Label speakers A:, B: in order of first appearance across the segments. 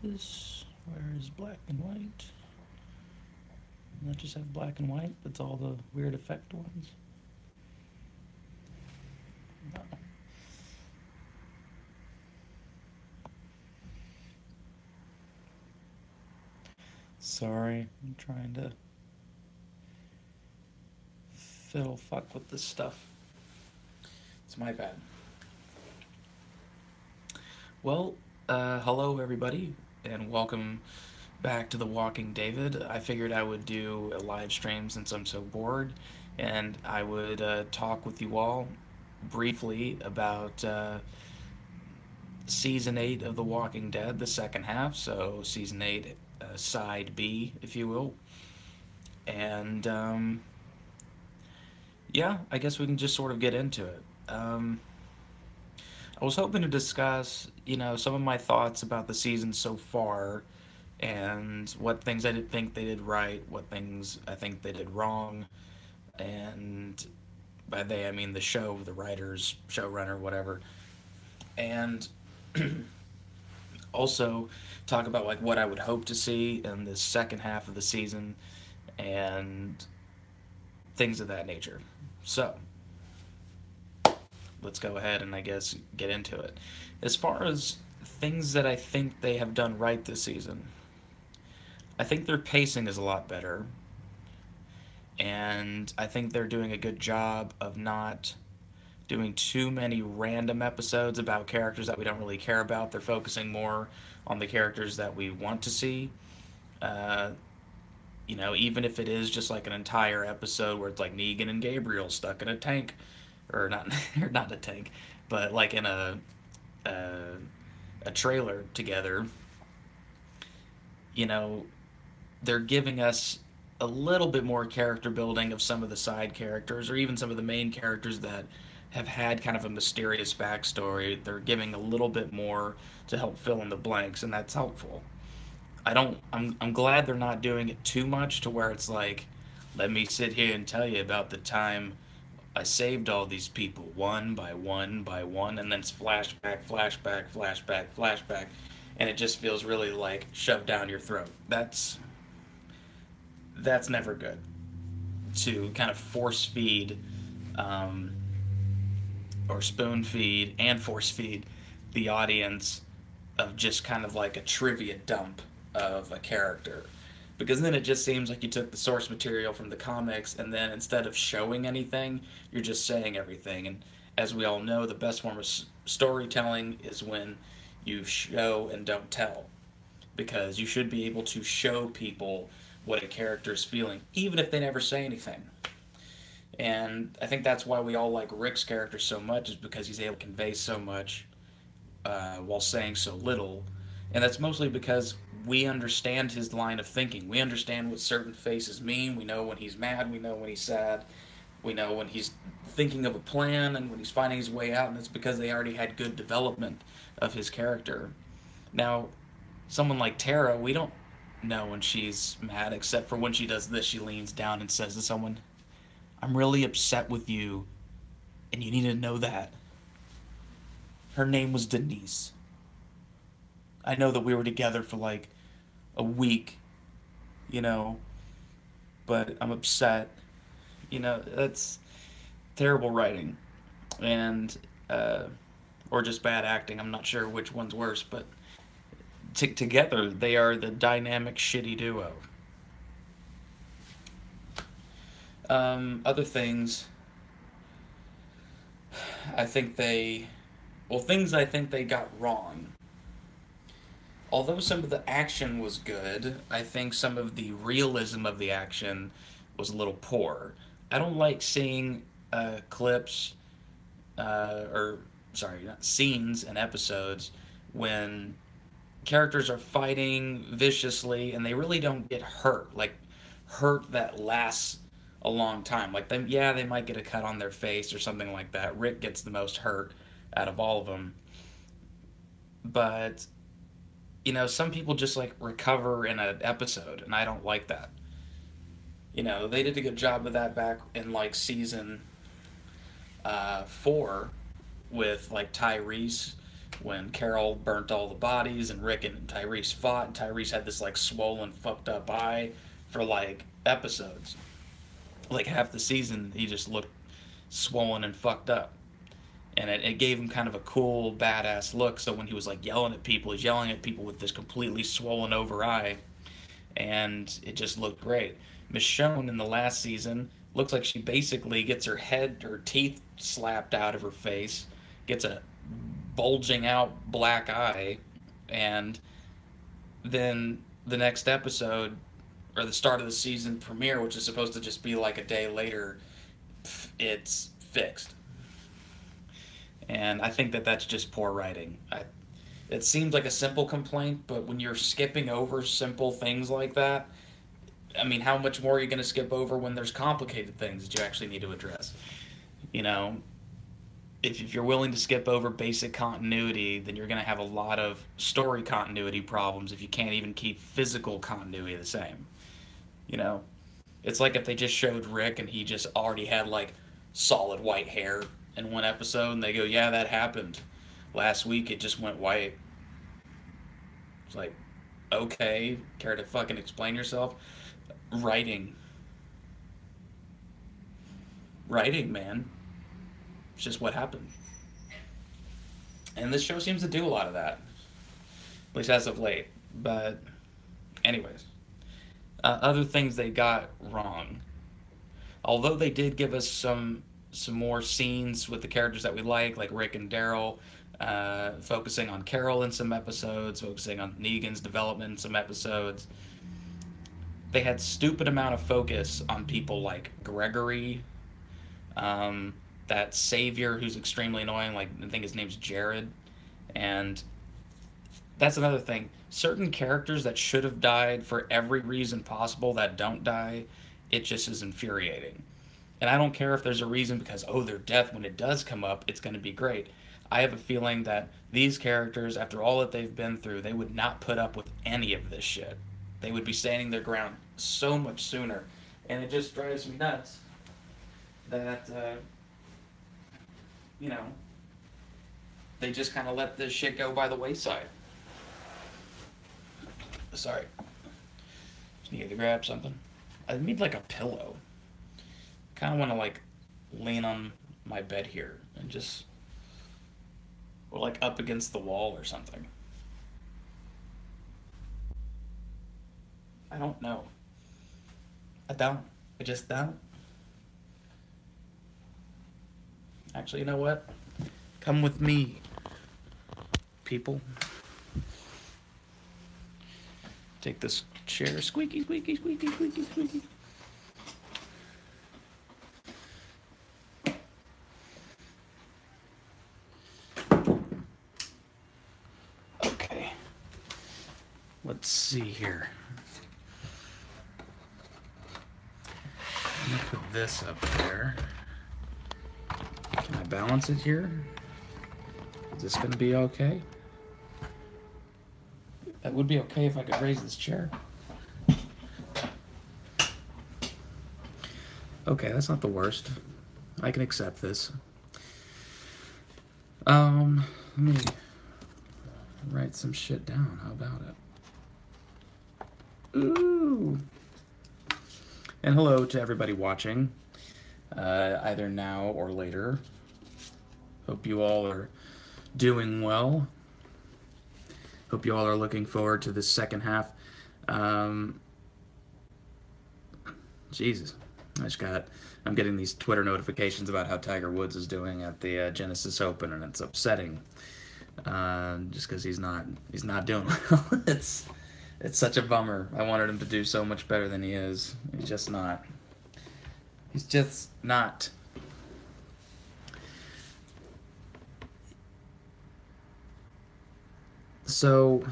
A: this? Where is black and white? Doesn't that just have black and white? That's all the weird effect ones? No. Sorry, I'm trying to fiddle fuck with this stuff. It's my bad. Well, hello everybody, and welcome back to The Walking David. I figured I would do a live stream since I'm so bored, and I would talk with you all briefly about season 8 of The Walking Dead, the second half, so season 8, side B, if you will. And yeah, I guess we can just sort of get into it. I was hoping to discuss, some of my thoughts about the season so far and what things I did think they did right, what things I think they did wrong, and by they I mean the show, the writers, showrunner, whatever. And also talk about like what I would hope to see in the second half of the season and things of that nature. So, let's go ahead and I guess get into it. As far as things that I think they have done right this season, I think their pacing is a lot better, and I think they're doing a good job of not doing too many random episodes about characters that we don't really care about. They're focusing more on the characters that we want to see. Uh, even if it is just like an entire episode where it's like Negan and Gabriel stuck in a tank, or not, or not a tank, but like in a, a trailer together. You know, they're giving us a little bit more character building of some of the side characters or even some of the main characters that have had kind of a mysterious backstory. They're giving a little bit more to help fill in the blanks, and that's helpful. I'm glad they're not doing it too much to where it's like, let me sit here and tell you about the time I saved all these people one by one by one, and then it's flashback, flashback, flashback, flashback, and it just feels really like shoved down your throat. That's never good. To kind of force feed, um, or spoon feed and force feed the audience of just kind of like a trivia dump of a character. Because then it just seems like you took the source material from the comics and then instead of showing anything, you're just saying everything. And as we all know, the best form of storytelling is when you show and don't tell. Because you should be able to show people what a character is feeling, even if they never say anything. And I think that's why we all like Rick's character so much, is because he's able to convey so much while saying so little. And that's mostly because we understand his line of thinking. We understand what certain faces mean. We know when he's mad. We know when he's sad. We know when he's thinking of a plan and when he's finding his way out. And it's because they already had good development of his character. Now, someone like Tara, we don't know when she's mad, except for when she does this. She leans down and says to someone, I'm really upset with you, and you need to know that. Her name was Denise. I know that we were together for like a week, you know, but I'm upset. That's terrible writing. And, or just bad acting. I'm not sure which one's worse, but together they are the dynamic shitty duo. Other things, I think they, well, things I think they got wrong. Although some of the action was good, I think some of the realism of the action was a little poor. I don't like seeing clips, or sorry, not scenes and episodes when characters are fighting viciously and they really don't get hurt. Like hurt that lasts a long time. Like them, yeah, they might get a cut on their face or something like that. Rick gets the most hurt out of all of them, but some people just like recover in an episode, and I don't like that. They did a good job of that back in like season 4 with like Tyrese when Carol burnt all the bodies and Rick and Tyrese fought, and Tyrese had this like swollen, fucked up eye for like episodes. Like half the season, he just looked swollen and fucked up. And it gave him kind of a cool, badass look. So when he was like yelling at people, he's yelling at people with this completely swollen over eye, and it just looked great. Michonne in the last season looks like she basically gets her teeth slapped out of her face, gets a bulging out black eye, and then the next episode, or the start of the season premiere, which is supposed to just be like a day later, it's fixed. And I think that that's just poor writing. It seems like a simple complaint, but when you're skipping over simple things like that, I mean, how much more are you going to skip over when there's complicated things that you actually need to address? You know, if you're willing to skip over basic continuity, then you're going to have a lot of story continuity problems if you can't even keep physical continuity the same. You know, it's like if they just showed Rick and he just already had like solid white hair in one episode, and they go, "Yeah, that happened last week. It just went white." It's like, okay, care to fucking explain yourself? Writing, writing, man. It's just what happened, and this show seems to do a lot of that, at least as of late. But, anyways, other things they got wrong. Although they did give us some more scenes with the characters that we like Rick and Daryl, focusing on Carol in some episodes, focusing on Negan's development in some episodes. They had stupid amount of focus on people like Gregory, um, that savior who's extremely annoying. Like I think his name's Jared, and that's another thing. Certain characters that should have died for every reason possible that don't die, it just is infuriating. And I don't care if there's a reason because, oh, their death, when it does come up, it's going to be great. I have a feeling that these characters, after all that they've been through, they would not put up with any of this shit. They would be standing their ground so much sooner. And it just drives me nuts that, you know, they just kind of let this shit go by the wayside. Sorry. Just need to grab something. I need like a pillow. Kind of want to like lean on my bed here and just, or like up against the wall or something. I don't know. I don't. I just don't. Actually, you know what? Come with me, people. Take this chair. Squeaky, squeaky, squeaky, squeaky, squeaky. Okay. Let's see here. I'm gonna put this up there. Can I balance it here? Is this gonna be okay? That would be okay if I could raise this chair. Okay, that's not the worst. I can accept this. Let me write some shit down. How about it? Ooh. And hello to everybody watching, either now or later. Hope you all are doing well. Hope you all are looking forward to the second half. Jesus, I'm getting these Twitter notifications about how Tiger Woods is doing at the Genesis Open, and it's upsetting. Just because he's not doing well. It's such a bummer. I wanted him to do so much better than he is. He's just not. He's just not. So,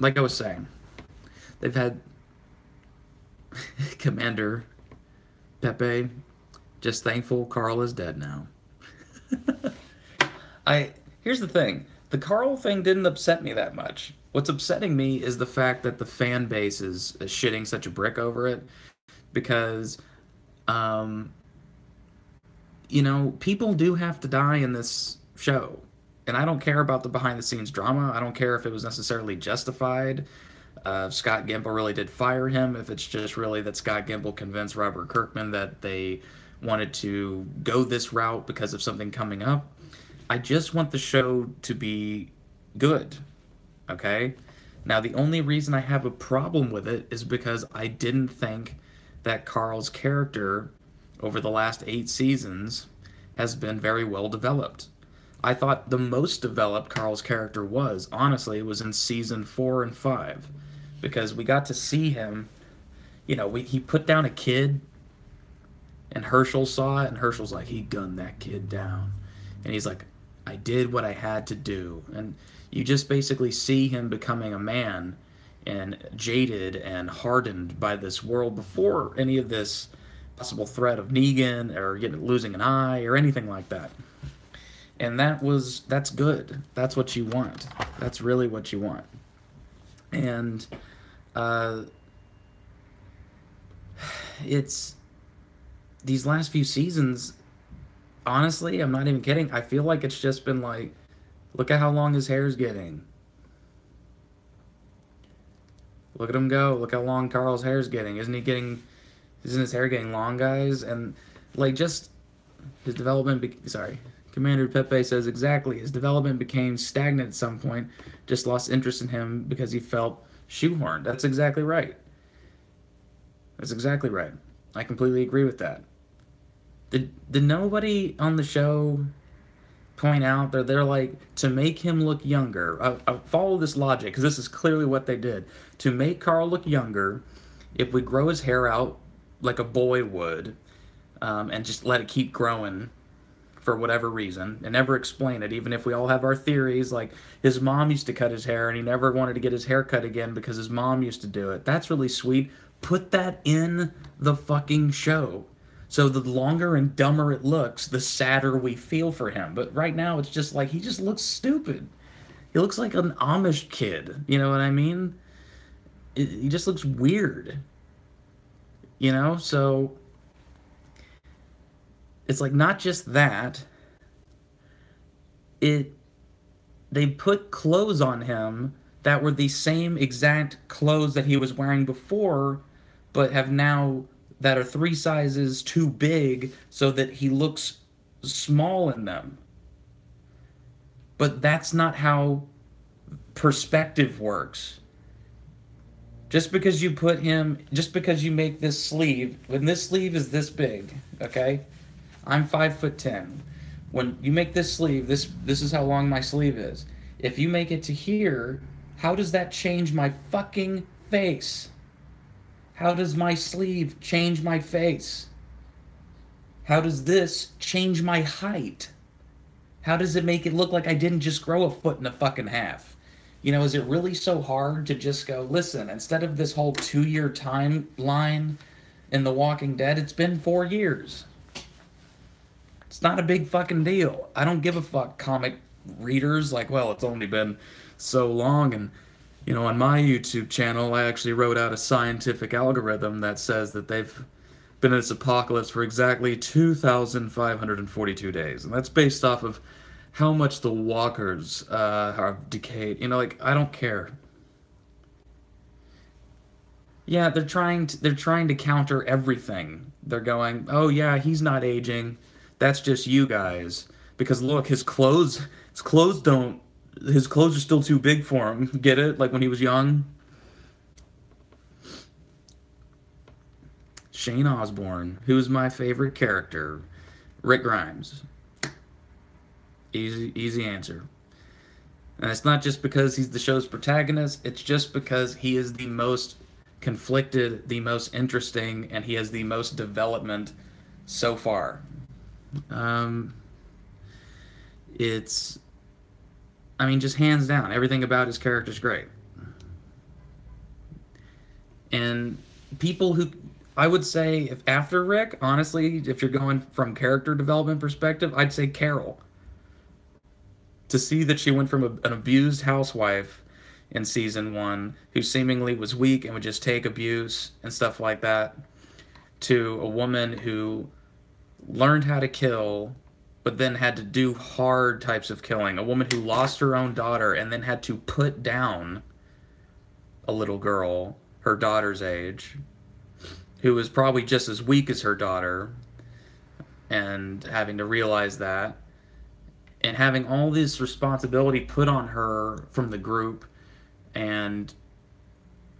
A: like I was saying, they've had Commander Pepe just thankful Carl is dead now. Here's the thing. The Carl thing didn't upset me that much. What's upsetting me is the fact that the fan base is shitting such a brick over it because people do have to die in this show.
B: and I don't care about the behind the scenes drama. I don't care if it was necessarily justified. Scott Gimple really did fire him. If it's just really that Scott Gimple convinced Robert Kirkman that they wanted to go this route because of something coming up. I just want the show to be good. Okay? Now, the only reason I have a problem with it is because I didn't think that Carl's character over the last 8 seasons has been very well developed. I thought the most developed Carl's character was, honestly, was in season 4 and 5. Because we got to see him, he put down a kid, and Herschel saw it, and Herschel's like, he gunned that kid down. And he's like, I did what I had to do. And you just basically see him becoming a man and jaded and hardened by this world before any of this possible threat of Negan or losing an eye or anything like that. And that's good. That's what you want. That's really what you want. And uh, it's these last few seasons. Honestly, I'm not even kidding. I feel like it's just been like, look at how long his hair's getting. Look at him go. Look how long Carl's hair's getting. Isn't his hair getting long, guys? And like just his development. Sorry, Commander Pepe says exactly. His development became stagnant at some point. Just lost interest in him because he felt shoehorned. That's exactly right. That's exactly right. I completely agree with that. Did nobody on the show point out that they're like to make him look younger? I follow this logic because this is clearly what they did to make Carl look younger. If we grow his hair out like a boy would, and just let it keep growing for whatever reason and never explain it, even if we all have our theories, like his mom used to cut his hair and he never wanted to get his hair cut again because his mom used to do it. That's really sweet. Put that in the fucking show. So the longer and dumber it looks, the sadder we feel for him. But right now it's just like he just looks stupid. He looks like an Amish kid. You know what I mean? He just looks weird. So it's like not just that, it they put clothes on him that were the same exact clothes that he was wearing before, but have now that are 3 sizes too big so that he looks small in them. But that's not how perspective works. Just because you make this sleeve, when this sleeve is this big, okay? I'm 5'10". When you make this sleeve, this is how long my sleeve is. If you make it to here, how does that change my fucking face? How does my sleeve change my face? How does this change my height? How does it make it look like I didn't just grow a foot and a fucking half? Is it really so hard to just go, listen, instead of this whole 2-year timeline in The Walking Dead, it's been 4 years. It's not a big fucking deal. I don't give a fuck, comic readers. Like, well, it's only been so long. And, on my YouTube channel, I actually wrote out a scientific algorithm that says that they've been in this apocalypse for exactly 2,542 days. And that's based off of how much the walkers have decayed. I don't care. Yeah, they're trying to counter everything. They're going, "Oh yeah, he's not aging. That's just you guys." Because look, his clothes are still too big for him. Get it? Like when he was young. Shane Osborne, who's my favorite character? Rick Grimes. Easy answer. And it's not just because he's the show's protagonist, it's just because he is the most conflicted, the most interesting, and he has the most development so far. Um, it's, just hands down, everything about his character's great. And people who, I would say, if after Rick, honestly, if you're going from character development perspective, I'd say Carol. To see that she went from an abused housewife in season 1 who seemingly was weak and would just take abuse and stuff like that to a woman who learned how to kill but then had to do hard types of killing. A woman who lost her own daughter and then had to put down a little girl, her daughter's age, who was probably just as weak as her daughter, and having to realize that, and having all this responsibility put on her from the group, and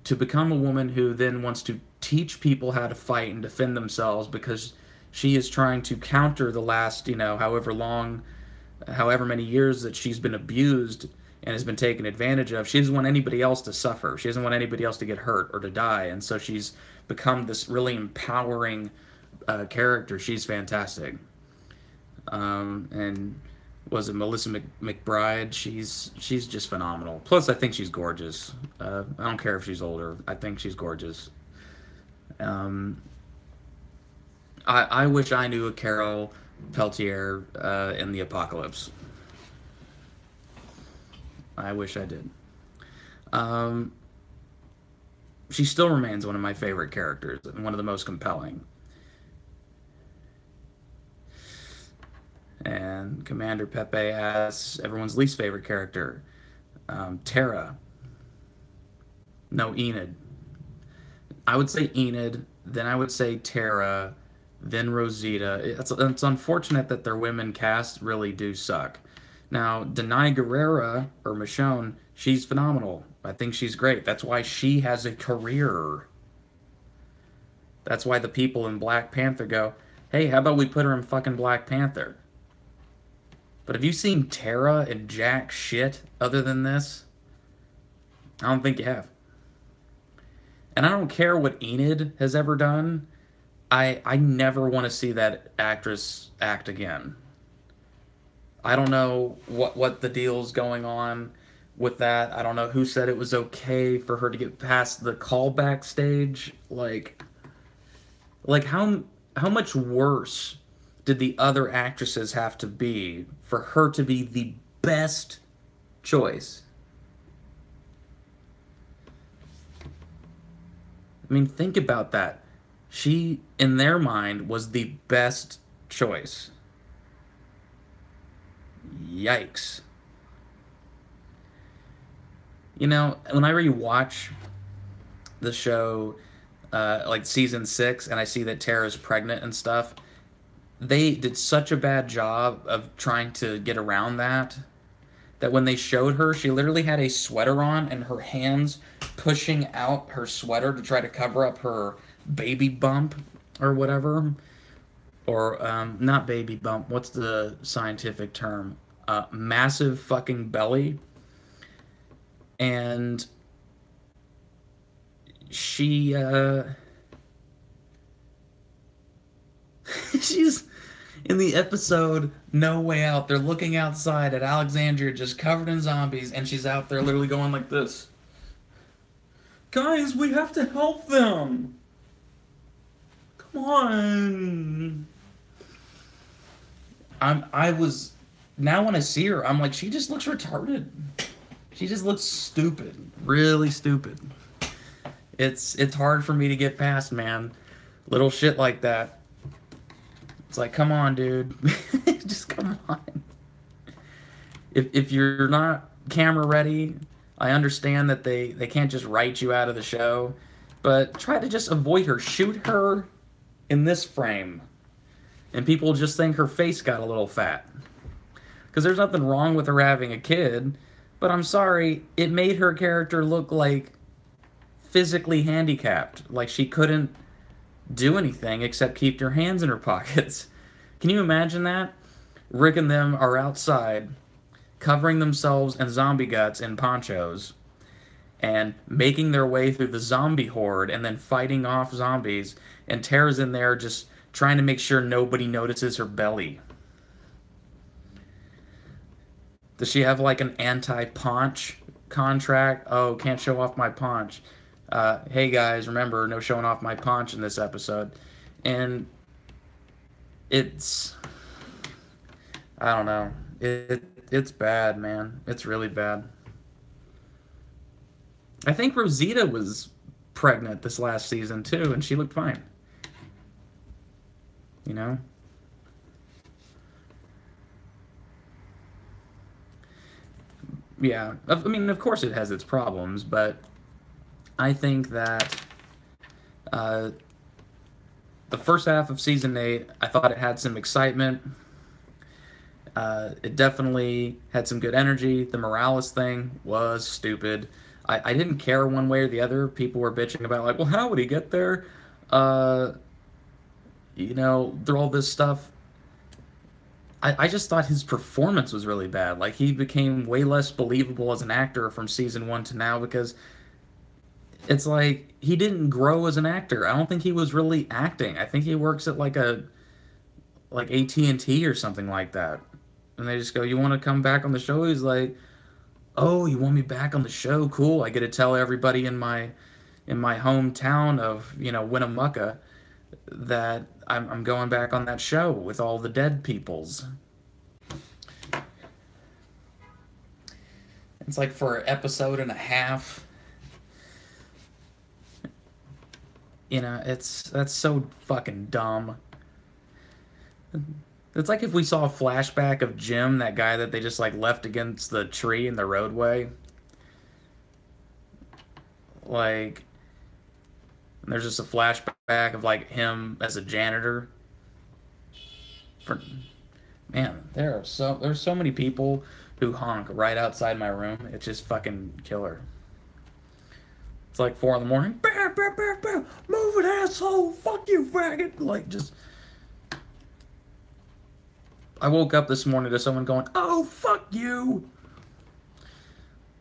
B: to become a woman who then wants to teach people how to fight and defend themselves because she is trying to counter the last, however many years that she's been abused and has been taken advantage of. She doesn't want anybody else to suffer. She doesn't want anybody else to get hurt or to die. And so she's become this really empowering character. She's fantastic. And was it Melissa McBride? She's just phenomenal. Plus, I think she's gorgeous. I don't care if she's older. I think she's gorgeous. Um, I wish I knew a Carol Peltier in the Apocalypse. I wish I did. Um, she still remains one of my favorite characters and one of the most compelling. And Commander Pepe asks everyone's least favorite character. Terra. No, Enid. I would say Enid, then I would say Terra, then Rosita. It's unfortunate that their women casts really do suck. Now, Denai Guerrera, or Michonne, she's phenomenal. I think she's great. That's why she has a career. That's why the people in Black Panther go, hey, how about we put her in fucking Black Panther? But have you seen Terra and jack shit other than this? I don't think you have. And I don't care what Enid has ever done. I never want to see that actress act again. I don't know what the deal's going on with that. I don't know who said it was okay for her to get past the callback stage. Like how much worse did the other actresses have to be for her to be the best choice? I mean, think about that. She, in their mind, was the best choice. Yikes. When I rewatch the show, like season 6, and I see that Tara's pregnant and stuff, they did such a bad job of trying to get around that when they showed her, she literally had a sweater on and her hands pushing out her sweater to try to cover up her baby bump or whatever. Or, not baby bump, what's the scientific term? Massive fucking belly. And she, she's in the episode No Way Out. They're looking outside at Alexandria just covered in zombies, and she's out there literally going like this. Guys, we have to help them. Come on. Now when I see her, I'm like, she just looks retarded. She just looks stupid. Really stupid. It's hard for me to get past, man. Little shit like that. It's like, come on, dude. Just come on. If you're not camera ready, I understand that they can't just write you out of the show, but try to just avoid her. Shoot her in this frame. And people just think her face got a little fat. Because there's nothing wrong with her having a kid, but I'm sorry, it made her character look like physically handicapped. Like she couldn't do anything except keep her hands in her pockets. Can you imagine that? Rick and them are outside, covering themselves in zombie guts in ponchos, and making their way through the zombie horde and then fighting off zombies, and Tara's in there just trying to make sure nobody notices her belly. Does she have like an anti-paunch contract? Oh, can't show off my paunch. Hey guys, remember, no showing off my paunch in this episode. And it's, I don't know. It's bad, man. It's really bad. I think Rosita was pregnant this last season too, and she looked fine. You know? Yeah, I mean, of course it has its problems, but I think that uh, the first half of season 8, I thought it had some excitement. It definitely had some good energy. The Morales thing was stupid. I didn't care one way or the other. People were bitching about, like, well, how would he get there? Uh, through all this stuff. I just thought his performance was really bad. Like, he became way less believable as an actor from season 1 to now because it's like he didn't grow as an actor. I don't think he was really acting. I think he works at like AT&T or something like that. And they just go, "You want to come back on the show?" He's like, "Oh, you want me back on the show? Cool. I get to tell everybody in my hometown of, Winnemucca that I'm going back on that show with all the dead peoples." It's like for an episode and a half. That's so fucking dumb. It's like if we saw a flashback of Jim, that guy that they just like left against the tree in the roadway. Like, there's just a flashback of like him as a janitor. For Man, there's so many people who honk right outside my room. It's just fucking killer. It's like 4 in the morning. Bah, bah, bah, bah. Move it, asshole! Fuck you, faggot! Like, just. I woke up this morning to someone going, "Oh, fuck you!"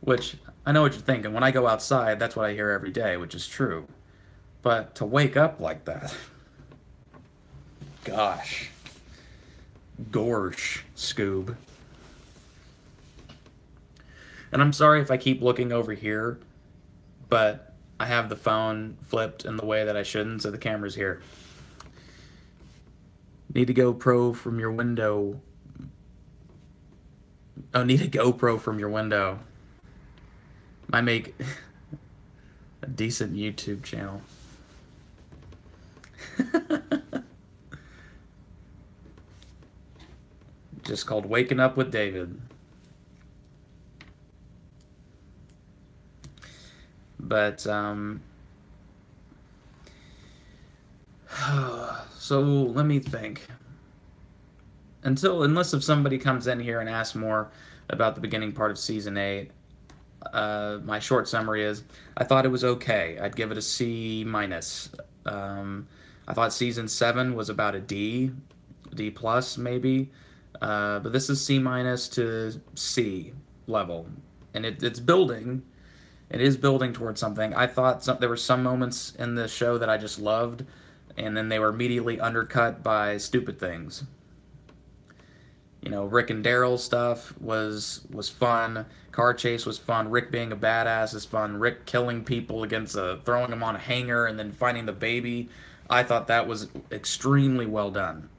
B: Which, I know what you're thinking. When I go outside, that's what I hear every day, which is true. But to wake up like that. Gosh. Gorsh, Scoob. And I'm sorry if I keep looking over here, but I have the phone flipped in the way that I shouldn't, so the camera's here. Need a GoPro from your window. Oh, need a GoPro from your window. Might make a decent YouTube channel. Just called Waking Up with David. But, so let me think. Unless if somebody comes in here and asks more about the beginning part of season 8, my short summary is I thought it was okay. I'd give it a C minus. I thought season 7 was about a D plus maybe, but this is C minus to C level, and it's building. It is building towards something. I thought there were some moments in the show that I just loved, and then they were immediately undercut by stupid things. Rick and Daryl stuff was fun. Car chase was fun. Rick being a badass is fun. Rick killing people throwing them on a hanger and then finding the baby. I thought that was extremely well done.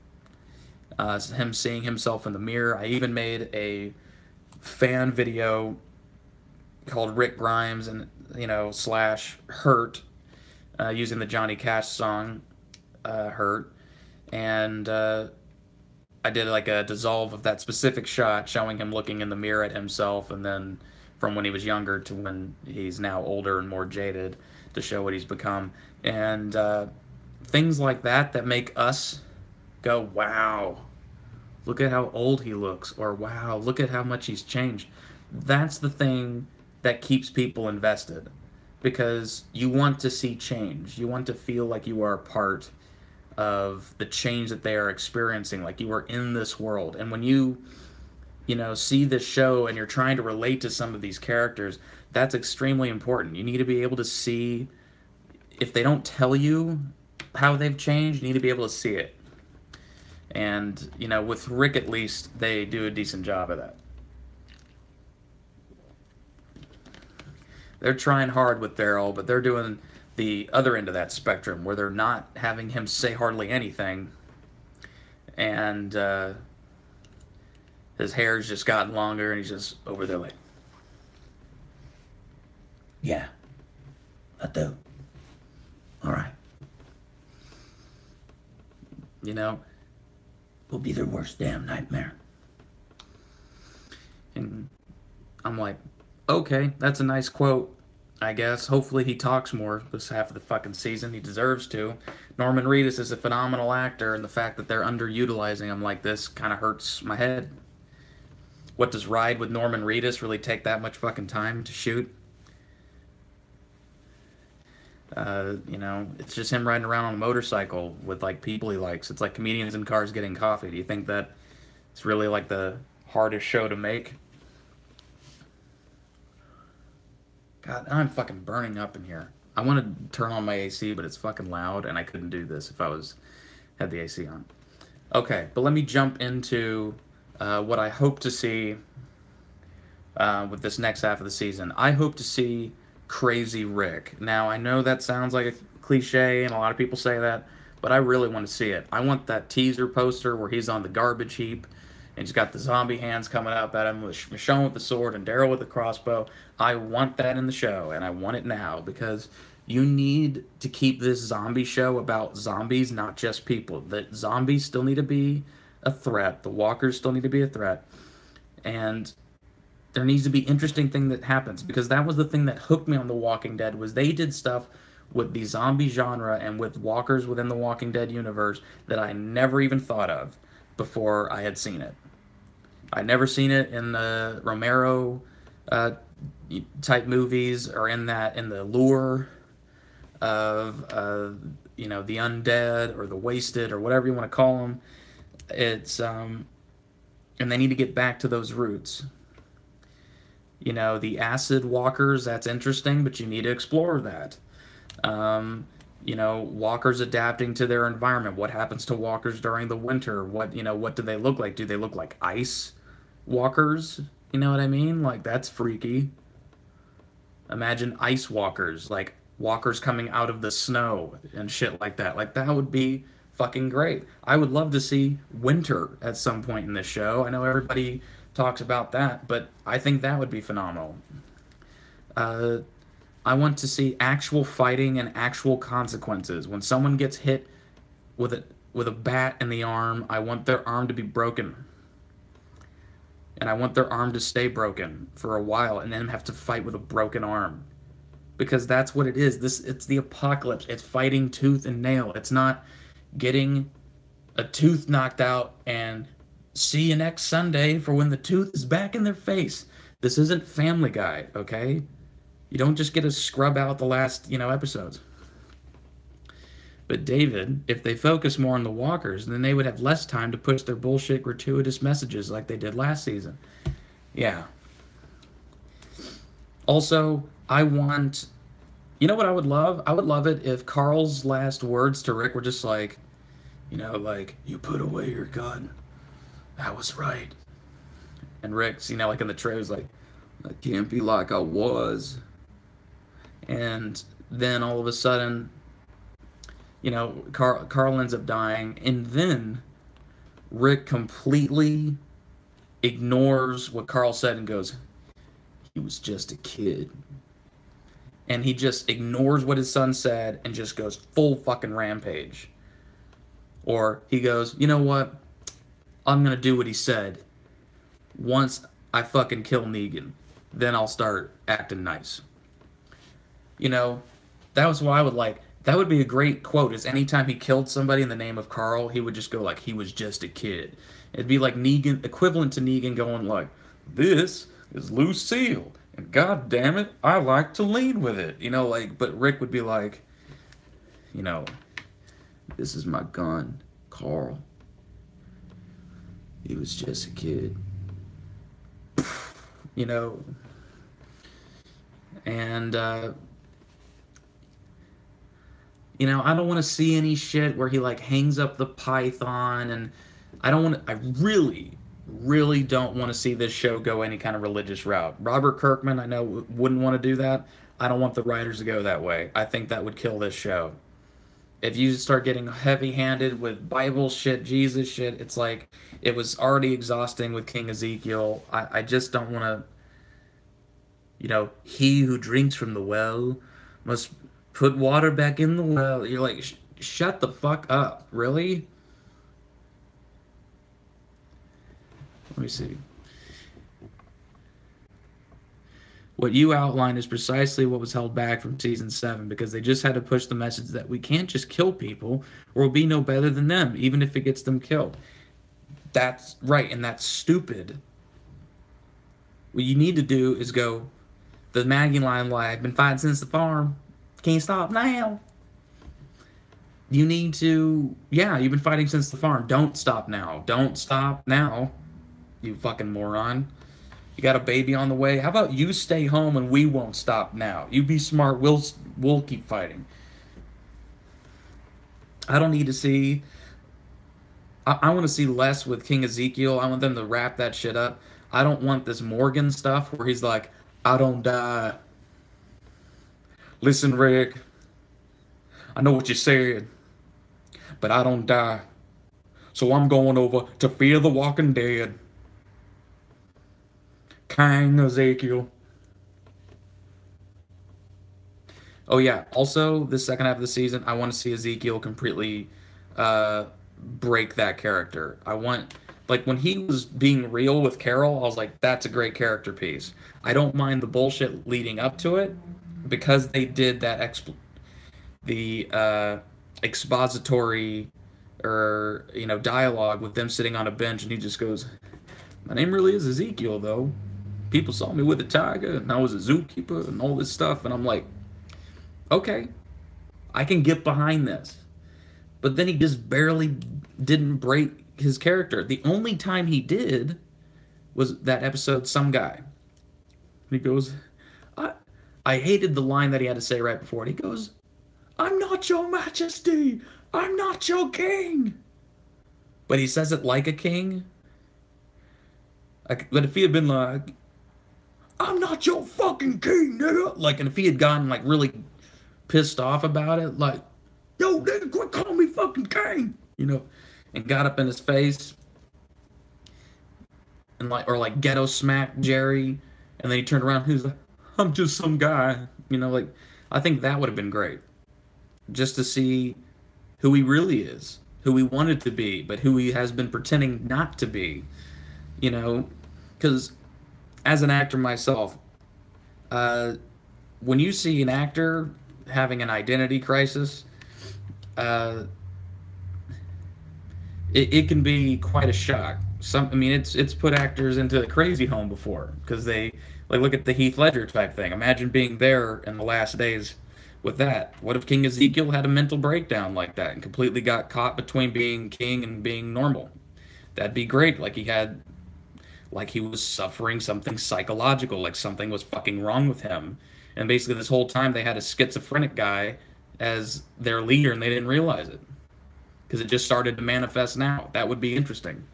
B: Him seeing himself in the mirror. I even made a fan video called Rick Grimes and slash Hurt, using the Johnny Cash song Hurt, and I did like a dissolve of that specific shot showing him looking in the mirror at himself, and then from when he was younger to when he's now older and more jaded, to show what he's become. And things like that make us go, wow, look at how old he looks, or wow, look at how much he's changed. That's the thing that keeps people invested, because you want to see change. You want to feel like you are a part of the change that they are experiencing, like you are in this world. And when you see this show and you're trying to relate to some of these characters, that's extremely important. You need to be able to see, if they don't tell you how they've changed, you need to be able to see it. And with Rick, at least they do a decent job of that. They're trying hard with Daryl, but they're doing the other end of that spectrum, where they're not having him say hardly anything, and his hair's just gotten longer, and he's just over there like, "Yeah, I do. All right. We'll be their worst damn nightmare." And I'm like, okay, that's a nice quote, I guess. Hopefully he talks more this half of the fucking season. He deserves to. Norman Reedus is a phenomenal actor, and the fact that they're underutilizing him like this kind of hurts my head. What does Ride with Norman Reedus really take that much fucking time to shoot? It's just him riding around on a motorcycle with like people he likes. It's like comedians in cars getting coffee. Do you think that it's really like the hardest show to make? God, I'm fucking burning up in here. I want to turn on my AC, but it's fucking loud, and I couldn't do this if I was had the AC on. Okay, but let me jump into what I hope to see with this next half of the season. I hope to see Crazy Rick. Now, I know that sounds like a cliche, and a lot of people say that, but I really want to see it. I want that teaser poster where he's on the garbage heap, and he's got the zombie hands coming up at him with Michonne with the sword and Daryl with the crossbow. I want that in the show, and I want it now because you need to keep this zombie show about zombies, not just people. The zombies still need to be a threat. The walkers still need to be a threat. And there needs to be interesting thing that happens because that was the thing that hooked me on The Walking Dead was they did stuff with the zombie genre and with walkers within the Walking Dead universe that I never even thought of before I had seen it. I'd never seen it in the Romero uh, type movies or in the lure of the undead or the wasted or whatever you want to call them. It's and they need to get back to those roots. The acid walkers, that's interesting, but you need to explore that. Walkers adapting to their environment. What happens to walkers during the winter? What do they look like? Do they look like ice walkers? You know what I mean? Like, that's freaky. Imagine ice walkers, like walkers coming out of the snow and shit like that. Like, that would be fucking great. I would love to see winter at some point in this show. I know everybody talks about that, but I think that would be phenomenal. Uh, I want to see actual fighting and actual consequences. When someone gets hit with a bat in the arm, I want their arm to be broken. And I want their arm to stay broken for a while and then have to fight with a broken arm. Because that's what it is. It's the apocalypse. It's fighting tooth and nail. It's not getting a tooth knocked out and see you next Sunday for when the tooth is back in their face. This isn't Family Guy, okay? You don't just get to scrub out the last, episodes. But David, if they focus more on the walkers, then they would have less time to push their bullshit gratuitous messages like they did last season. Yeah. Also, I want... You know what I would love? I would love it if Carl's last words to Rick were just like, you put away your gun. I was right. And Rick's, like in the trailer, was like, I can't be like I was. And then all of a sudden, Carl ends up dying. And then Rick completely ignores what Carl said and goes, he was just a kid. And he just ignores what his son said and just goes full fucking rampage. Or he goes, you know what? I'm gonna do what he said. Once I fucking kill Negan, then I'll start acting nice. That was what I would like. That would be a great quote. Is anytime he killed somebody in the name of Carl, he would just go like, he was just a kid. It'd be like Negan, equivalent to Negan going like, this is Lucille, and god damn it, I like to lean with it. But Rick would be like, this is my gun, Carl. He was just a kid. And, I don't want to see any shit where he, hangs up the python, and I really, really don't want to see this show go any kind of religious route. Robert Kirkman, I know, wouldn't want to do that. I don't want the writers to go that way. I think that would kill this show. If you start getting heavy-handed with Bible shit, Jesus shit, it's like it was already exhausting with King Ezekiel. I just don't want to, he who drinks from the well must put water back in the well. You're like, shut the fuck up. Really? Let me see. What you outlined is precisely what was held back from season 7 because they just had to push the message that we can't just kill people or we'll be no better than them, even if it gets them killed. That's right, and that's stupid. What you need to do is go, the Maggie line, like, been fighting since the farm. Can't stop now. You need to, yeah, you've been fighting since the farm. Don't stop now. Don't stop now, you fucking moron. You got a baby on the way. How about you stay home and we won't stop now? You be smart. We'll keep fighting. I don't need to see. I want to see less with King Ezekiel. I want them to wrap that shit up. I don't want this Morgan stuff where he's like, I don't die. Listen, Rick. I know what you said, but I don't die. So I'm going over to Fear the Walking Dead. King Ezekiel. Oh yeah. Also, the second half of the season, I want to see Ezekiel completely break that character. I want, like, when he was being real with Carol, I was like, that's a great character piece. I don't mind the bullshit leading up to it because they did that expository or dialogue with them sitting on a bench, and he just goes, "My name really is Ezekiel, though. People saw me with a tiger, and I was a zookeeper, and all this stuff." And I'm like, okay, I can get behind this. But then he just barely didn't break his character. The only time he did was that episode, Some Guy. He goes, I hated the line that he had to say right before it. He goes, "I'm not your majesty. I'm not your king." But he says it like a king. But if he had been like, "I'm not your fucking king, nigga," like, and if he had gotten like really pissed off about it, like, "Yo, nigga, quit calling me fucking king," and got up in his face and like ghetto smacked Jerry, and then he turned around, he's like, "I'm just some guy," like, I think that would have been great, just to see who he really is, who he wanted to be, but who he has been pretending not to be, because as an actor myself, when you see an actor having an identity crisis, uh, it can be quite a shock. It's put actors into a crazy home before because they like look at the Heath Ledger type thing. Imagine being there in the last days with that. What if King Ezekiel had a mental breakdown like that and completely got caught between being king and being normal? That'd be great. Like he was suffering something psychological, like something was fucking wrong with him. And basically this whole time they had a schizophrenic guy as their leader and they didn't realize it. Because it just started to manifest now. That would be interesting.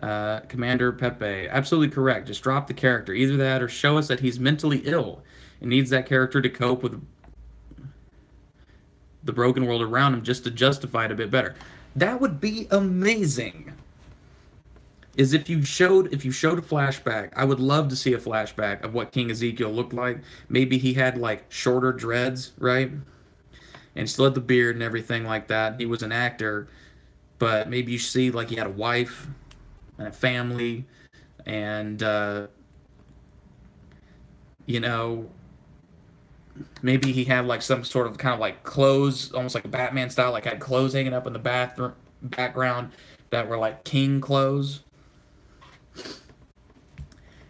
B: Commander Pepe, absolutely correct. Just drop the character. Either that or show us that he's mentally ill and needs that character to cope with the broken world around him just to justify it a bit better. That would be amazing. Is if you showed a flashback. I would love to see a flashback of what King Ezekiel looked like. Maybe he had like shorter dreads, right? And he still had the beard and everything like that. He was an actor, but maybe you see like he had a wife and a family, and maybe he had like some sort of kind of like clothes, almost like a Batman style, like had clothes hanging up in the bathroom background that were like king clothes.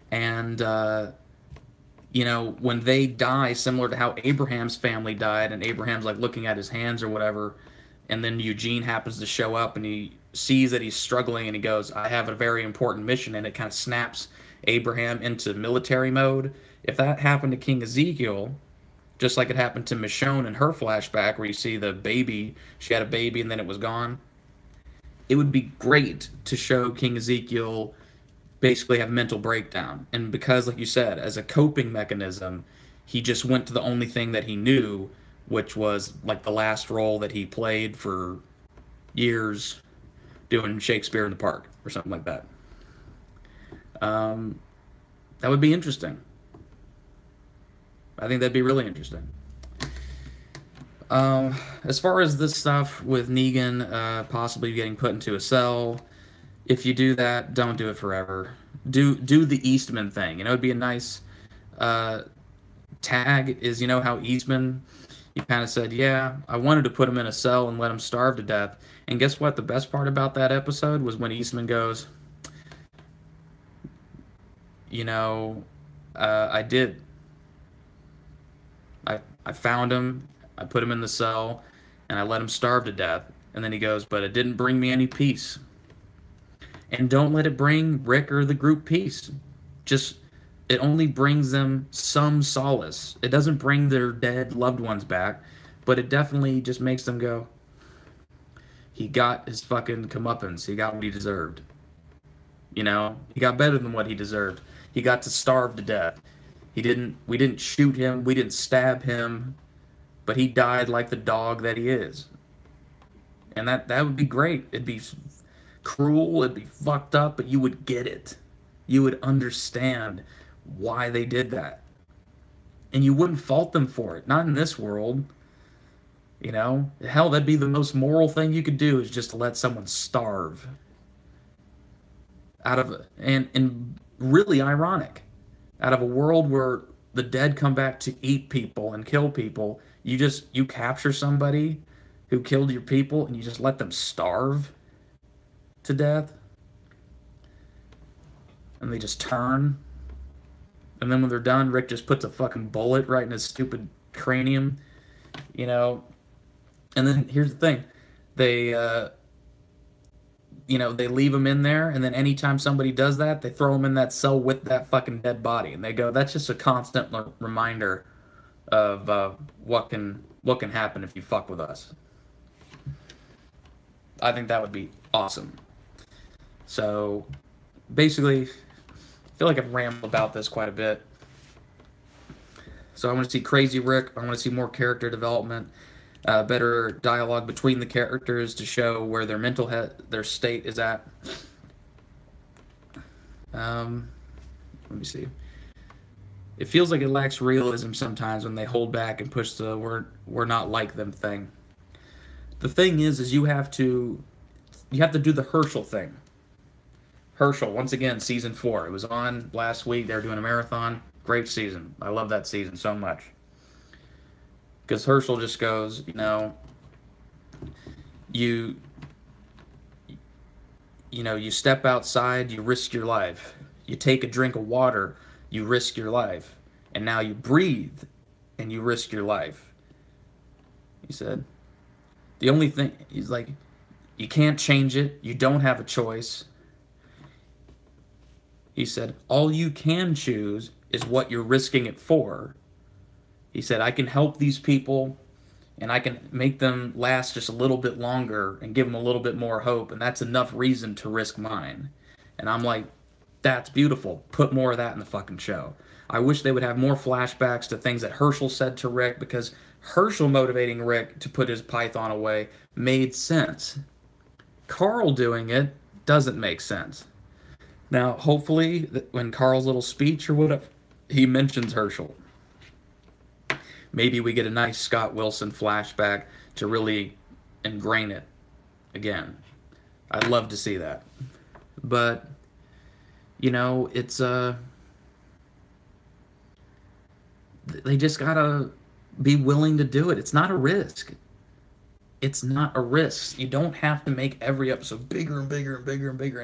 B: And when they die, similar to how Abraham's family died, and Abraham's like looking at his hands or whatever, and then Eugene happens to show up and he sees that he's struggling and he goes, "I have a very important mission," and it kind of snaps Abraham into military mode. If that happened to King Ezekiel, just like it happened to Michonne in her flashback where you see the baby, she had a baby and then it was gone, it would be great to show King Ezekiel basically have mental breakdown. And because, like you said, as a coping mechanism, he just went to the only thing that he knew, which was like the last role that he played for years doing Shakespeare in the Park or something like that. That would be interesting. I think that'd be really interesting. As far as this stuff with Negan possibly getting put into a cell, if you do that, don't do it forever. Do the Eastman thing. It'd be a nice uh, tag is, you know how Eastman, he kind of said, yeah, I wanted to put him in a cell and let him starve to death. And guess what? The best part about that episode was when Eastman goes, you know, I did. I found him, I put him in the cell, and I let him starve to death. And then he goes, but it didn't bring me any peace. And don't let it bring Rick or the group peace. Just, it only brings them some solace. It doesn't bring their dead loved ones back, but it definitely just makes them go, he got his fucking comeuppance. He got what he deserved. You know, he got better than what he deserved. He got to starve to death. We didn't shoot him, we didn't stab him, but he died like the dog that he is. And that would be great. It'd be cruel, it'd be fucked up, but you would get it. You would understand why they did that. And you wouldn't fault them for it. Not in this world. You know? Hell, that'd be the most moral thing you could do is just to let someone starve. Out of and really ironic. Out of a world where the dead come back to eat people and kill people, you capture somebody who killed your people and you just let them starve to death and they just turn. And then when they're done, Rick just puts a fucking bullet right in his stupid cranium, you know. And then here's the thing, they, they leave him in there, and then anytime somebody does that, they throw him in that cell with that fucking dead body, and they go, "That's just a constant reminder of what can happen if you fuck with us." I think that would be awesome. So, basically, I feel like I've rambled about this quite a bit. So I want to see Crazy Rick. I want to see more character development, better dialogue between the characters to show where their state is at. Let me see. It feels like it lacks realism sometimes when they hold back and push the we're not like them thing. The thing is you have to do the Herschel thing. Herschel, once again, season 4. It was on last week. They were doing a marathon. Great season. I love that season so much. Because Herschel just goes, you you step outside, you risk your life. You take a drink of water, you risk your life. And now you breathe, and you risk your life. He said, the only thing, he's like, you can't change it. You don't have a choice. He said, all you can choose is what you're risking it for. He said, I can help these people and I can make them last just a little bit longer and give them a little bit more hope, and that's enough reason to risk mine. And I'm like, that's beautiful. Put more of that in the fucking show. I wish they would have more flashbacks to things that Herschel said to Rick, because Herschel motivating Rick to put his python away made sense. Carl doing it doesn't make sense. Now, hopefully, when Carl's little speech or whatever, he mentions Herschel. Maybe we get a nice Scott Wilson flashback to really ingrain it again. I'd love to see that. But, it's, they just gotta be willing to do it. It's not a risk. It's not a risk. You don't have to make every episode bigger and bigger and bigger and bigger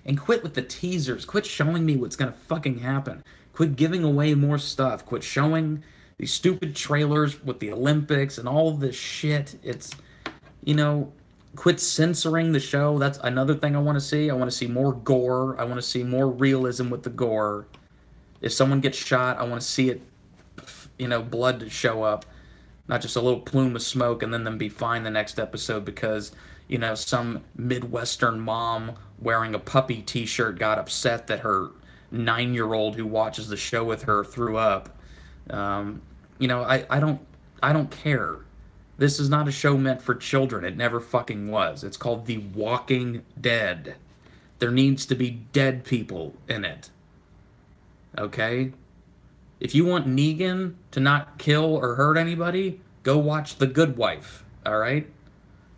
B: and quit with the teasers. Quit showing me what's gonna fucking happen. Quit giving away more stuff. Quit showing these stupid trailers with the Olympics and all of this shit. It's, quit censoring the show. That's another thing I want to see. I want to see more gore. I want to see more realism with the gore. If someone gets shot, I want to see it, blood to show up. Not just a little plume of smoke and then them be fine the next episode because, some Midwestern mom wearing a puppy t-shirt got upset that her 9-year-old who watches the show with her threw up. I don't care. This is not a show meant for children. It never fucking was. It's called The Walking Dead. There needs to be dead people in it. Okay? If you want Negan to not kill or hurt anybody, go watch The Good Wife. Alright?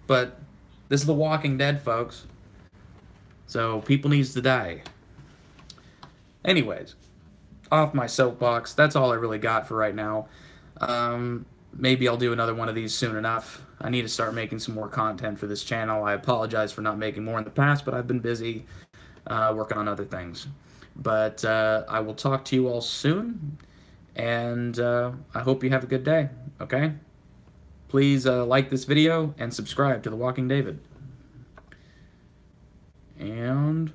B: But this is The Walking Dead, folks. So people needs to die. Anyways, off my soapbox. That's all I really got for right now. Maybe I'll do another one of these soon enough. I need to start making some more content for this channel. I apologize for not making more in the past, but I've been busy working on other things. But I will talk to you all soon, and I hope you have a good day, okay? Please like this video and subscribe to The Walking David. And